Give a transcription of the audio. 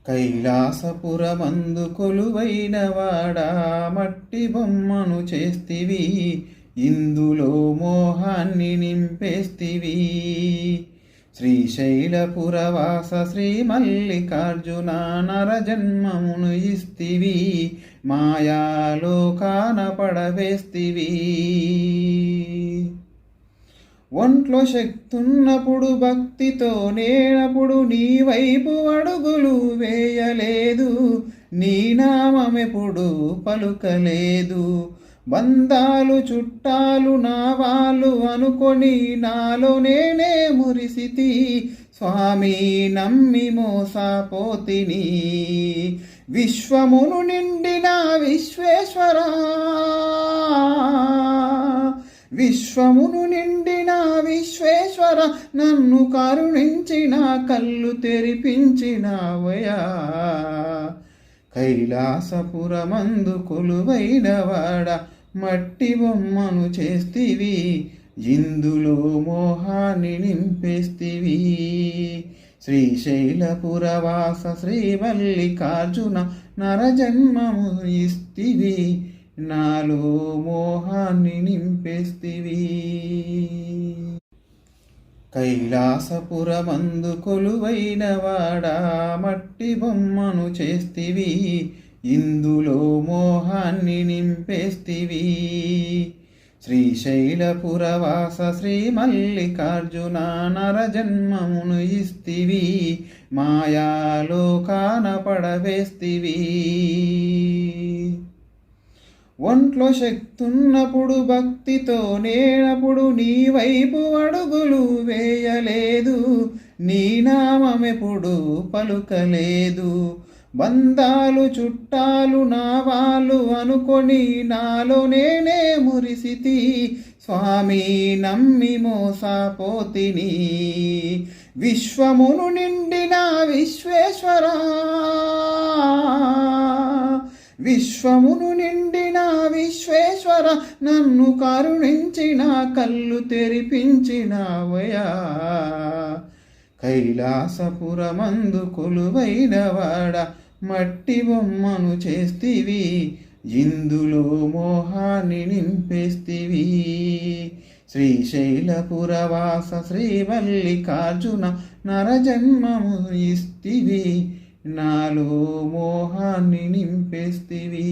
కైలాసపురమందు కొలువైన వాడా మట్టి బొమ్మను చేస్తివి, ఇందులో మోహాన్ని నింపేస్తివి. శ్రీశైలపురవాస శ్రీ మల్లికార్జున నరజన్మమును ఇస్తివి, మాయాలోకాన పడవేస్తివి. ఒంట్లో శక్తున్నప్పుడు భక్తితో నేనప్పుడు నీ వైపు అడుగులు వేయలేదు, నీ నామమెప్పుడు పలుకలేదు. బంధాలు చుట్టాలు నా వాళ్ళు అనుకొని నాలో నేనే మురిసితి, స్వామి నమ్మి మోసపోతిని. విశ్వమును నిండిన విశ్వేశ్వరా, విశ్వమును నిండిన విశ్వేశ్వర, నన్ను కరుణించిన కళ్ళు తెరిపించినవయా. కైలాసపురమందు కొలువైన వాడ మట్టి బొమ్మను చేస్తివి, ఇందులో మోహాన్ని నింపేస్తివి. శ్రీశైలపురవాస శ్రీ మల్లికార్జున నరజన్మము ఇస్తివి, నాలో మోహాన్ని నింపేస్తివి. కైలాసపురమందు కొలువైన వాడా మట్టి బొమ్మను చేస్తివి, ఇందులో మోహాన్ని నింపేస్తివి. శ్రీశైలపురవాస శ్రీ మల్లికార్జున నరజన్మమును ఇస్తివి, మాయాలోకాన పడవేస్తివి. ఒంట్లో శక్తున్నప్పుడు భక్తితో నేనప్పుడు నీ వైపు అడుగులు వేయలేదు, నీ నామమెప్పుడు పలుకలేదు. బంధాలు చుట్టాలు నా వాళ్ళు అనుకొని నాలో నేనే మురిసితి, స్వామి నమ్మి మోసపోతిని. విశ్వమును నిండిన విశ్వేశ్వరా, విశ్వమును నిండిన విశ్వేశ్వర, నన్ను కరుణించిన కళ్ళు తెరిపించినవయా. కైలాసపురమందు కొలువైన వాడ మట్టి బొమ్మను చేస్తివి, ఇందులో మోహాన్ని నింపేస్తివి. శ్రీశైలపురవాస శ్రీ మల్లికార్జున నరజన్మము ఇస్తివి, నాలో మోహాన్ని నింపేస్తివి.